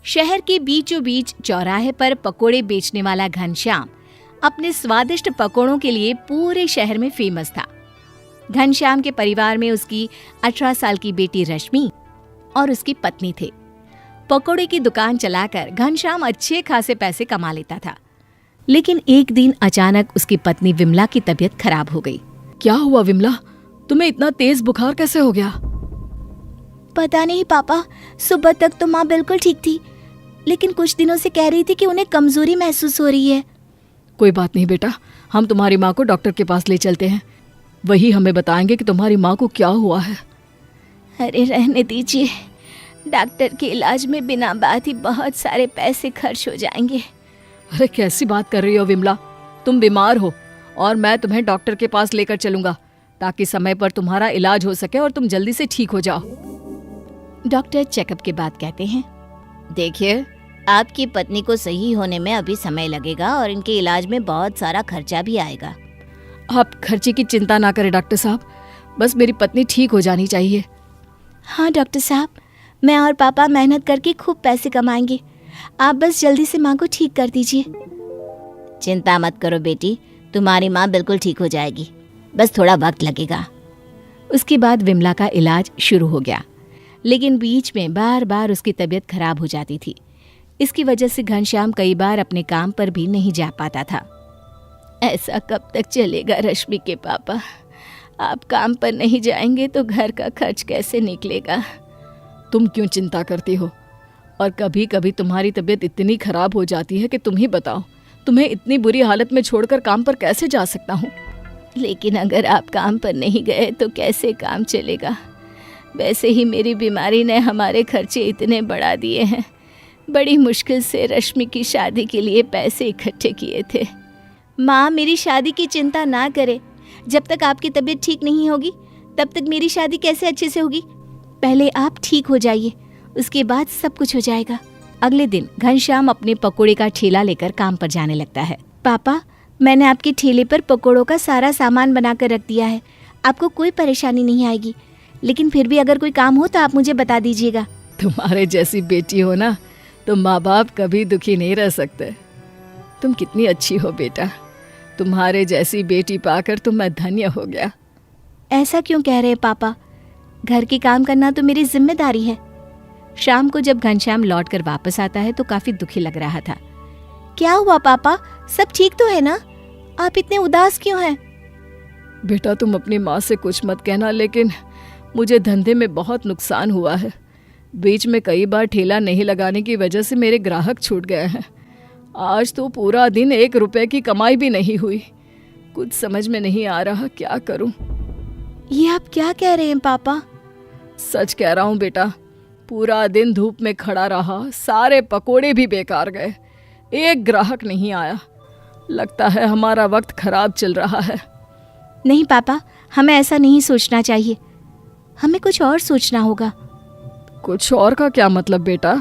शहर के बीचों बीच चौराहे पर पकोड़े बेचने वाला घनश्याम अपने स्वादिष्ट पकोड़ों के लिए पूरे शहर में फेमस था। घनश्याम के परिवार में उसकी 18 साल की बेटी रश्मि और उसकी पत्नी थे। पकोड़े की दुकान चलाकर घनश्याम अच्छे खासे पैसे कमा लेता था। लेकिन एक दिन अचानक उसकी पत्नी विमला की तबीयत खराब हो गई। क्या हुआ विमला, तुम्हें इतना तेज बुखार कैसे हो गया? पता नहीं पापा, सुबह तक तो माँ बिल्कुल ठीक थी, लेकिन कुछ दिनों से कह रही थी कि उन्हें कमजोरी महसूस हो रही है। कोई बात नहीं बेटा, हम तुम्हारी माँ को डॉक्टर के पास ले चलते हैं। वही हमें बताएंगे कि तुम्हारी माँ को क्या हुआ है। अरे रहने दीजिए, डॉक्टर के इलाज में बिना बात ही बहुत सारे पैसे खर्च हो जाएंगे। अरे कैसी बात कर रही हो विमला, तुम बीमार हो और मैं तुम्हें डॉक्टर के पास लेकर चलूंगा ताकि समय पर तुम्हारा इलाज हो सके और तुम जल्दी से ठीक हो जाओ। डॉक्टर चेकअप के बाद कहते हैं, देखिए, आपकी पत्नी को सही होने में अभी समय लगेगा और इनके इलाज में बहुत सारा खर्चा भी आएगा। आप खर्चे की चिंता ना करें डॉक्टर साहब, बस मेरी पत्नी ठीक हो जानी चाहिए। हाँ डॉक्टर साहब, मैं और पापा मेहनत करके खूब पैसे कमाएंगे, आप बस जल्दी से माँ को ठीक कर दीजिए। चिंता मत करो बेटी, तुम्हारी माँ बिल्कुल ठीक हो जाएगी, बस थोड़ा वक्त लगेगा। उसके बाद विमला का इलाज शुरू हो गया, लेकिन बीच में बार बार उसकी तबीयत खराब हो जाती थी। इसकी वजह से घनश्याम कई बार अपने काम पर भी नहीं जा पाता था। ऐसा कब तक चलेगा रश्मि के पापा? आप काम पर नहीं जाएंगे तो घर का खर्च कैसे निकलेगा? तुम क्यों चिंता करती हो? और कभी कभी तुम्हारी तबीयत इतनी खराब हो जाती है कि तुम ही बताओ, तुम्हें इतनी बुरी हालत में छोड़कर काम पर कैसे जा सकता हूँ? लेकिन अगर आप काम पर नहीं गए तो कैसे काम चलेगा? वैसे ही मेरी बीमारी ने हमारे खर्चे इतने बढ़ा दिए हैं। बड़ी मुश्किल से रश्मि की शादी के लिए पैसे इकट्ठे किए थे। माँ, मेरी शादी की चिंता ना करे, जब तक आपकी तबीयत ठीक नहीं होगी तब तक मेरी शादी कैसे अच्छे से होगी? पहले आप ठीक हो जाइए, उसके बाद सब कुछ हो जाएगा। अगले दिन घनश्याम अपने पकोड़े का ठेला लेकर काम पर जाने लगता है। पापा, मैंने आपके ठेले पर पकोड़ों का सारा सामान बनाकर रख दिया है, आपको कोई परेशानी नहीं आएगी। लेकिन फिर भी अगर कोई काम हो तो आप मुझे बता दीजिएगा। तुम्हारे जैसी बेटी हो ना, तो माँ बाप कभी दुखी नहीं रह सकते। तुम कितनी अच्छी हो बेटा, तुम्हारे जैसी बेटी पाकर तो मैं धन्य हो गया। ऐसा क्यों कह रहे हैं पापा? घर के काम करना तो मेरी जिम्मेदारी है। शाम को जब घनश्याम लौटकर वापस आता है तो काफी दुखी लग रहा था। क्या हुआ पापा, सब ठीक तो है ना? आप इतने उदास क्यों हैं? बेटा तुम अपनी माँ से कुछ मत कहना, लेकिन मुझे धंधे में बहुत नुकसान हुआ है। बीच में कई बार ठेला नहीं लगाने की वजह से मेरे ग्राहक छूट गए हैं। आज तो पूरा दिन 1 रुपए की कमाई भी नहीं हुई। कुछ समझ में नहीं आ रहा क्या करूं। ये आप क्या कह रहे हैं पापा? सच कह रहा हूं बेटा, पूरा दिन धूप में खड़ा रहा, सारे पकोड़े भी बेकार गए, एक ग्राहक नहीं आया। लगता है हमारा वक्त खराब चल रहा है। नहीं पापा, हमें ऐसा नहीं सोचना चाहिए, हमें कुछ और सोचना होगा। कुछ और का क्या मतलब बेटा?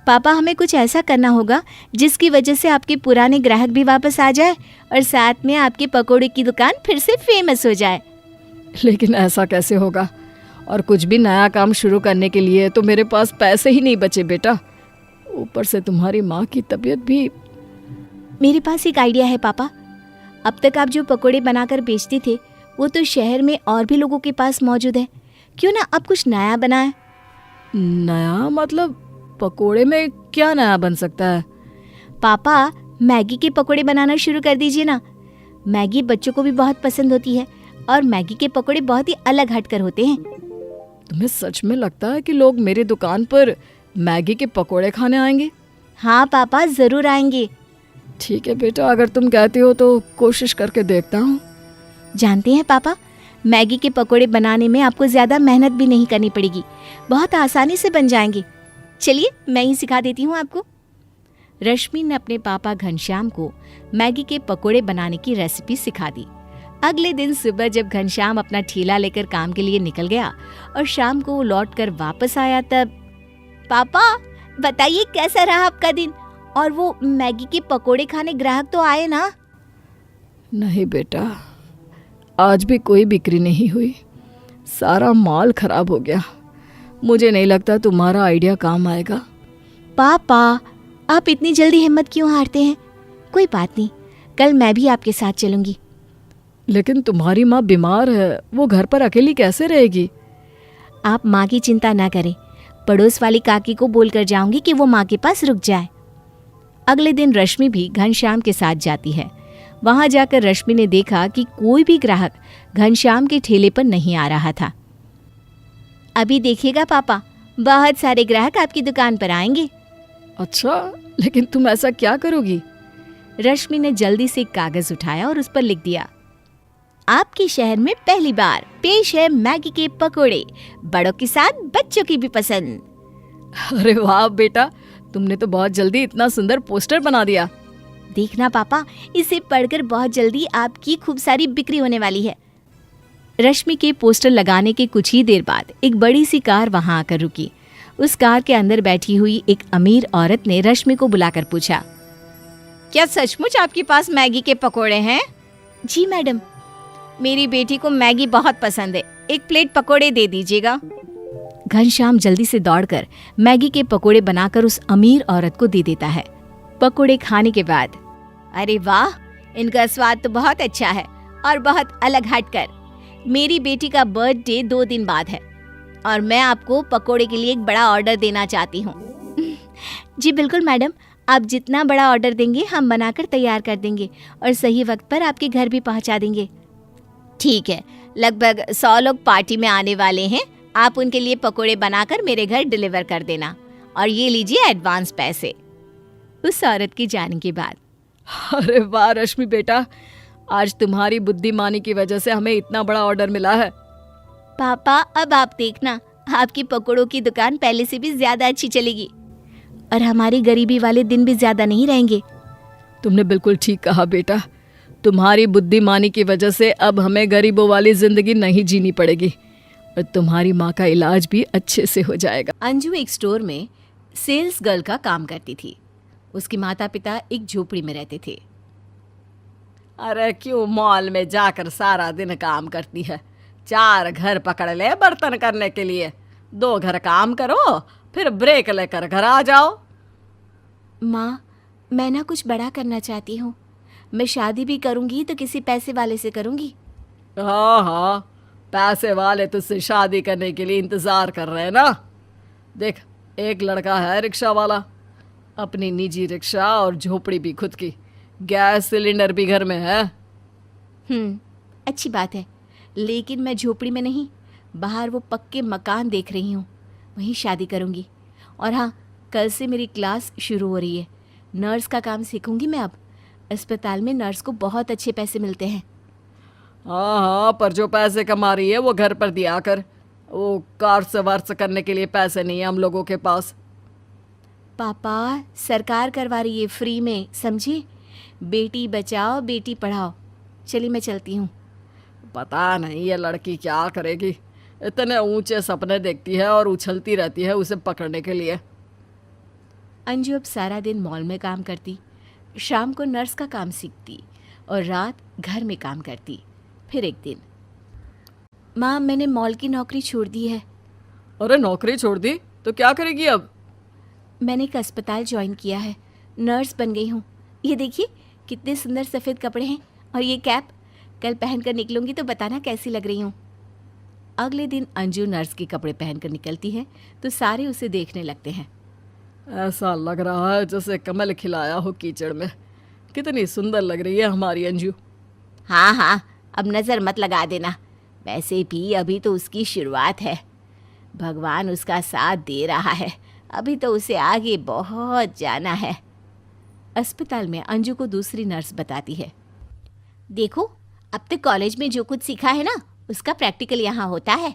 पापा, हमें कुछ ऐसा करना होगा जिसकी वजह से आपके पुराने ग्राहक भी वापस आ जाए और साथ में आपके पकोड़े की दुकान फिर से फेमस हो जाए। लेकिन ऐसा कैसे होगा? और कुछ भी नया काम शुरू करने के लिए तो मेरे पास पैसे ही नहीं बचे बेटा। ऊपर से तुम्हारी माँ की तबीयत भी। मेरे पास एक आइडिया है पापा। अब तक आप जो पकोड़े बनाकर बेचते थे वो तो शहर में और भी लोगों के पास मौजूद है, क्यों ना आप कुछ नया बनाएं? नया मतलब? पकोड़े में क्या नया बन सकता है? पापा, मैगी के पकोड़े बनाना शुरू कर दीजिए ना। मैगी बच्चों को भी बहुत पसंद होती है और मैगी के पकोड़े बहुत ही अलग हटकर होते हैं। तुम्हें सच में लगता है कि लोग मेरी दुकान पर मैगी के पकोड़े खाने आएंगे? हाँ पापा, जरूर आएंगे। ठीक है बेटा, अगर तुम कहती हो तो कोशिश करके देखता हूँ। जानते हैं पापा, मैगी के पकोड़े बनाने में आपको ज्यादा मेहनत भी नहीं करनी पड़ेगी, बहुत आसानी से बन जाएंगे। चलिए मैं ही सिखा देती हूँ आपको। रश्मि ने अपने पापा घनश्याम को मैगी के पकोड़े बनाने की रेसिपी सिखा दी। अगले दिन सुबह जब घनश्याम अपना ठेला लेकर काम के लिए निकल गया और शाम को लौटकर वापस आया तब। पापा बताइए, कैसा रहा आपका दिन? और वो मैगी के पकोड़े खाने ग्राहक तो आए ना? नहीं बेटा, आज भी कोई बिक्री नहीं हुई, सारा माल खराब हो गया। मुझे नहीं लगता तुम्हारा आइडिया काम आएगा। पापा, आप इतनी जल्दी हिम्मत क्यों हारते हैं? कोई बात नहीं, कल मैं भी आपके साथ चलूंगी। लेकिन तुम्हारी माँ बीमार है, वो घर पर अकेली कैसे रहेगी? आप माँ की चिंता ना करें, पड़ोस वाली काकी को बोलकर जाऊंगी कि वो माँ के पास रुक जाए। अगले दिन रश्मि भी घनश्याम के साथ जाती है। वहां जाकर रश्मि ने देखा कि कोई भी ग्राहक घनश्याम के ठेले पर नहीं आ रहा था। अभी देखिएगा पापा, बहुत सारे ग्राहक आपकी दुकान पर आएंगे। अच्छा, लेकिन तुम ऐसा क्या करोगी? रश्मि ने जल्दी से एक कागज उठाया और उस पर लिख दिया, आपके शहर में पहली बार पेश है मैगी के पकोड़े, बड़ों के साथ बच्चों की भी पसंद। अरे वाह बेटा, तुमने तो बहुत जल्दी इतना सुंदर पोस्टर बना दिया। देखना पापा, इसे पढ़कर बहुत जल्दी आपकी खूब सारी बिक्री होने वाली है। रश्मि के पोस्टर लगाने के कुछ ही देर बाद एक बड़ी सी कार वहां आकर रुकी। उस कार के अंदर बैठी हुई एक अमीर औरत ने रश्मि को बुलाकर पूछा, क्या सचमुच आपके पास मैगी के पकोड़े हैं? जी मैडम, मेरी बेटी को मैगी बहुत पसंद है, एक प्लेट पकोड़े दे दीजिएगा। घनश्याम जल्दी से दौड़कर मैगी के पकोड़े बनाकर उस अमीर औरत को दे देता है। पकोड़े खाने के बाद, अरे वाह, इनका स्वाद तो बहुत अच्छा है और बहुत अलग हटकर। मेरी बेटी का बर्थडे 2 दिन बाद है और मैं आपको पकोड़े के लिए एक बड़ा ऑर्डर देना चाहती हूँ। जी बिल्कुल मैडम, आप जितना बड़ा ऑर्डर देंगे हम बनाकर तैयार कर देंगे और सही वक्त पर आपके घर भी पहुँचा देंगे। ठीक है, लगभग 100 लोग पार्टी में आने वाले हैं। आप उनके लिए पकोड़े बनाकर मेरे घर डिलीवर कर देना और ये लीजिए एडवांस पैसे। उस औरत की जाने के बाद, अरे वाह रश्मि बेटा, आज तुम्हारी बुद्धिमानी की वजह से हमें इतना बड़ा ऑर्डर मिला है। पापा अब आप देखना, आपकी पकोड़ों की दुकान पहले से भी ज्यादा अच्छी चलेगी और हमारी गरीबी वाले दिन भी ज्यादा नहीं रहेंगे। तुमने बिल्कुल ठीक कहा बेटा, तुम्हारी बुद्धिमानी की वजह से अब हमें गरीबों वाली जिंदगी नहीं जीनी पड़ेगी और तुम्हारी माँ का इलाज भी अच्छे से हो जाएगा। अंजू एक स्टोर में सेल्स गर्ल का काम करती थी। उसके माता पिता एक झोपड़ी में रहते थे। अरे क्यों मॉल में जाकर सारा दिन काम करती है? 4 घर पकड़ ले बर्तन करने के लिए, 2 घर काम करो फिर ब्रेक लेकर घर आ जाओ। माँ, मैं ना कुछ बड़ा करना चाहती हूँ। मैं शादी भी करूँगी तो किसी पैसे वाले से करूँगी। हाँ, पैसे वाले तुझसे शादी करने के लिए इंतजार कर रहे हैं ना। देख, एक लड़का है रिक्शा वाला, अपनी निजी रिक्शा और झोपड़ी भी खुद की, गैस सिलेंडर भी घर में है। अच्छी बात है, लेकिन मैं झोपड़ी में नहीं, बाहर वो पक्के मकान देख रही हूँ, वहीं शादी करूँगी। और हाँ, कल से मेरी क्लास शुरू हो रही है, नर्स का काम सीखूंगी मैं अब। अस्पताल में नर्स को बहुत अच्छे पैसे मिलते हैं। हाँ, पर जो पैसे कमा रही है वो घर पर दिया कर। वो कार्स वर्स करने के लिए पैसे नहीं है हम लोगों के पास। पापा, सरकार करवा रही है फ्री में, समझे? बेटी बचाओ बेटी पढ़ाओ। चलिए मैं चलती हूँ। पता नहीं ये लड़की क्या करेगी, इतने ऊंचे सपने देखती है और उछलती रहती है उसे पकड़ने के लिए। अंजू अब सारा दिन मॉल में काम करती, शाम को नर्स का काम सीखती और रात घर में काम करती। फिर एक दिन, माँ, मैंने मॉल की नौकरी छोड़ दी है। अरे नौकरी छोड़ दी तो क्या करेगी अब? मैंने एक अस्पताल ज्वाइन किया है, नर्स बन गई हूँ। ये देखिए कितने सुंदर सफ़ेद कपड़े हैं और ये कैप, कल पहनकर निकलूंगी तो बताना कैसी लग रही हूँ। अगले दिन अंजू नर्स के कपड़े पहनकर निकलती है तो सारे उसे देखने लगते हैं। ऐसा लग रहा है जैसे कमल खिलाया हो कीचड़ में। कितनी सुंदर लग रही है हमारी अंजू। हाँ हाँ, अब नज़र मत लगा देना, वैसे भी अभी तो उसकी शुरुआत है। भगवान उसका साथ दे रहा है, अभी तो उसे आगे बहुत जाना है। अस्पताल में अंजू को दूसरी नर्स बताती है, देखो अब तक कॉलेज में जो कुछ सीखा है ना, उसका प्रैक्टिकल यहाँ होता है।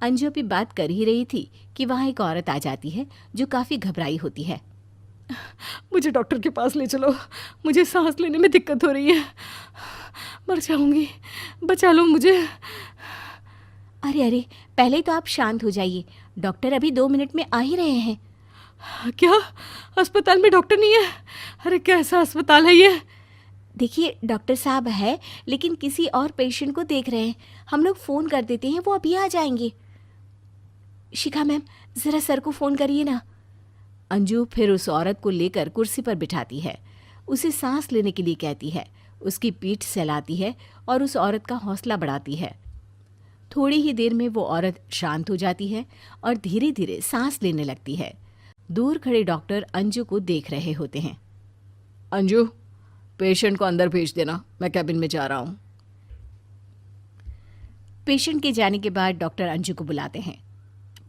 अंजू अभी बात कर ही रही थी कि वहाँ एक औरत आ जाती है जो काफ़ी घबराई होती है। मुझे डॉक्टर के पास ले चलो, मुझे सांस लेने में दिक्कत हो रही है, मर जाऊंगी, बचा लो मुझे। अरे अरे, पहले तो आप शांत हो जाइए, डॉक्टर अभी 2 मिनट में आ ही रहे हैं। क्या अस्पताल में डॉक्टर नहीं है? अरे कैसा अस्पताल है ये? देखिए डॉक्टर साहब है, लेकिन किसी और पेशेंट को देख रहे हैं। हम लोग फ़ोन कर देते हैं, वो अभी आ जाएंगे। शिखा मैम, ज़रा सर को फ़ोन करिए ना। अंजू फिर उस औरत को लेकर कुर्सी पर बिठाती है, उसे सांस लेने के लिए कहती है, उसकी पीठ सहलाती है और उस औरत का हौसला बढ़ाती है। थोड़ी ही देर में वो औरत शांत हो जाती है और धीरे धीरे सांस लेने लगती है। दूर खड़े डॉक्टर अंजू को देख रहे होते हैं। अंजू, पेशेंट को अंदर भेज देना, मैं कैबिन में जा रहा हूँ। पेशेंट के जाने के बाद डॉक्टर अंजू को बुलाते हैं।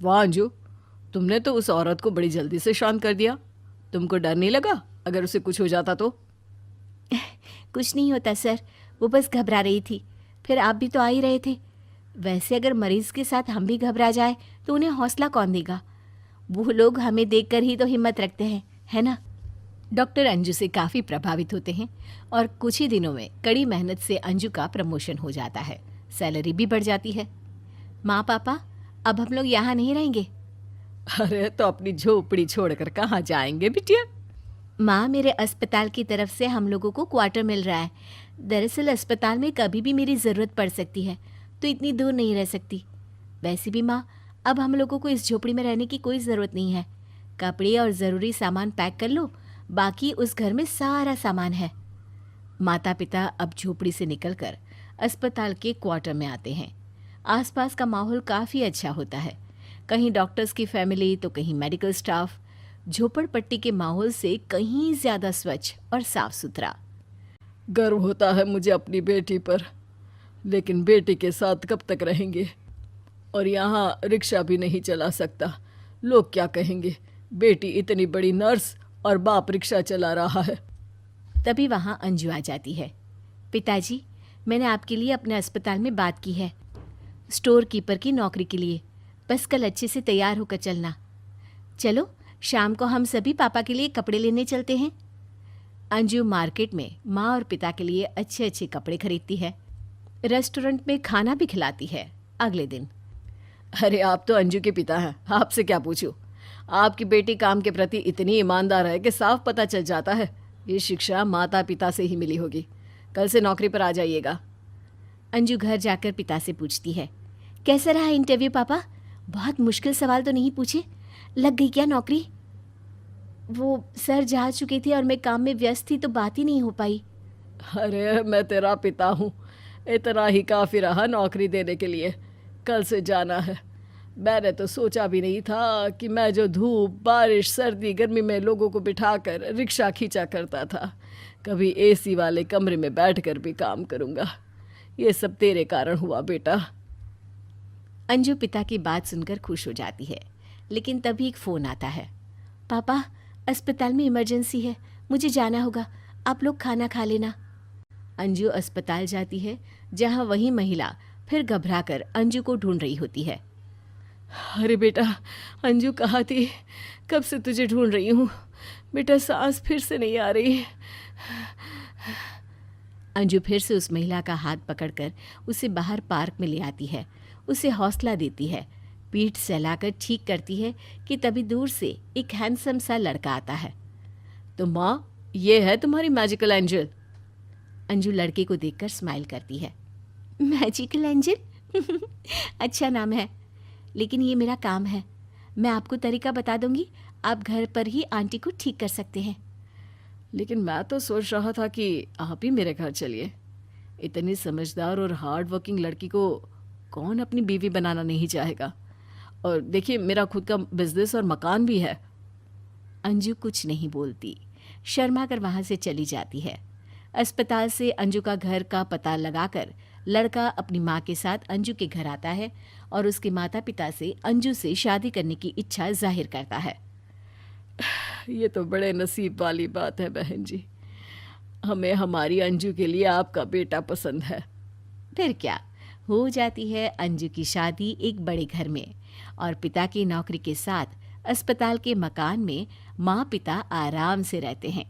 वाह अंजू, तुमने तो उस औरत को बड़ी जल्दी से शांत कर दिया। तुमको डर नहीं लगा अगर उसे कुछ हो जाता तो? कुछ नहीं होता सर, वो बस घबरा रही थी। फिर आप भी तो आ ही रहे थे। वैसे अगर मरीज के साथ हम भी घबरा जाए तो उन्हें हौसला कौन देगा? वो लोग हमें देखकर ही तो हिम्मत रखते हैं, है ना? डॉक्टर अंजू से काफ़ी प्रभावित होते हैं और कुछ ही दिनों में कड़ी मेहनत से अंजू का प्रमोशन हो जाता है, सैलरी भी बढ़ जाती है। माँ पापा, अब हम लोग यहाँ नहीं रहेंगे। अरे तो अपनी झोपड़ी छोड़कर कहाँ जाएंगे बिटिया? माँ, मेरे अस्पताल की तरफ से हम लोगों को क्वार्टर मिल रहा है। दरअसल अस्पताल में कभी भी मेरी ज़रूरत पड़ सकती है, तो इतनी दूर नहीं रह सकती। वैसे भी माँ, अब हम लोगों को इस झोपड़ी में रहने की कोई ज़रूरत नहीं है। कपड़े और ज़रूरी सामान पैक कर लो, बाकी उस घर में सारा सामान है। माता पिता अब झोपड़ी से निकलकर अस्पताल के क्वार्टर में आते हैं। आसपास का माहौल काफ़ी अच्छा होता है, कहीं डॉक्टर्स की फैमिली तो कहीं मेडिकल स्टाफ। झोपड़पट्टी के माहौल से कहीं ज़्यादा स्वच्छ और साफ सुथरा। गर्व होता है मुझे अपनी बेटी पर, लेकिन बेटी के साथ कब तक रहेंगे? और यहाँ रिक्शा भी नहीं चला सकता। लोग क्या कहेंगे, बेटी इतनी बड़ी नर्स और बाप रिक्शा चला रहा है। तभी वहाँ अंजू आ जाती है। पिताजी, मैंने आपके लिए अपने अस्पताल में बात की है, स्टोर कीपर की नौकरी के लिए। बस कल अच्छे से तैयार होकर चलना। चलो, शाम को हम सभी पापा के लिए कपड़े लेने चलते हैं। अंजू मार्केट में माँ और पिता के लिए अच्छे अच्छे कपड़े खरीदती है, रेस्टोरेंट में खाना भी खिलाती है। अगले दिन, अरे आप तो अंजू के पिता हैं, आपसे क्या पूछूं? आपकी बेटी काम के प्रति इतनी ईमानदार है कि साफ पता चल जाता है ये शिक्षा माता पिता से ही मिली होगी। कल से नौकरी पर आ जाइएगा। अंजू घर जाकर पिता से पूछती है, कैसा रहा इंटरव्यू पापा? बहुत मुश्किल सवाल तो नहीं पूछे? लग गई क्या नौकरी? वो सर जा चुके थे और मैं काम में व्यस्त थी तो बात ही नहीं हो पाई। अरे मैं तेरा पिता हूँ, इतना ही काफ़ी रहा नौकरी देने के लिए। कल से जाना है। मैंने तो सोचा भी नहीं था कि मैं जो धूप बारिश सर्दी गर्मी में लोगों को बिठाकर रिक्शा खींचा करता था, कभी एसी वाले कमरे में बैठकर भी काम करूँगा। ये सब तेरे कारण हुआ बेटा। अंजू पिता की बात सुनकर खुश हो जाती है, लेकिन तभी एक फ़ोन आता है। पापा, अस्पताल में इमरजेंसी है, मुझे जाना होगा, आप लोग खाना खा लेना। अंजू अस्पताल जाती है, जहाँ वही महिला फिर घबराकर अंजू को ढूंढ रही होती है। अरे बेटा, अंजू कहाँ थी? कब से तुझे ढूंढ रही हूँ बेटा, सांस फिर से नहीं आ रही। अंजू फिर से उस महिला का हाथ पकड़कर उसे बाहर पार्क में ले आती है, उसे हौसला देती है, पीठ सहलाकर ठीक करती है कि तभी दूर से एक हैंडसम सा लड़का आता है। तो माँ, ये है तुम्हारी मैजिकल एंजल। अंजू लड़के को देखकर स्माइल करती है। Magical angel? अच्छा नाम है, लेकिन ये मेरा काम है। मैं आपको तरीका बता दूंगी, आप घर पर ही आंटी को ठीक कर सकते हैं। लेकिन मैं तो सोच रहा था कि आप ही मेरे घर चलिए। इतनी समझदार और हार्ड वर्किंग लड़की को कौन अपनी बीवी बनाना नहीं चाहेगा? और देखिए, मेरा खुद का बिजनेस और मकान भी है। अंजू कुछ नहीं बोलती, शर्मा कर वहाँ से चली जाती है। अस्पताल से अंजू का घर का पता लगाकर लड़का अपनी माँ के साथ अंजू के घर आता है और उसके माता पिता से अंजू से शादी करने की इच्छा जाहिर करता है। ये तो बड़े नसीब वाली बात है बहन जी, हमें हमारी अंजू के लिए आपका बेटा पसंद है। फिर क्या, हो जाती है अंजू की शादी एक बड़े घर में, और पिता की नौकरी के साथ अस्पताल के मकान में माँ पिता आराम से रहते हैं।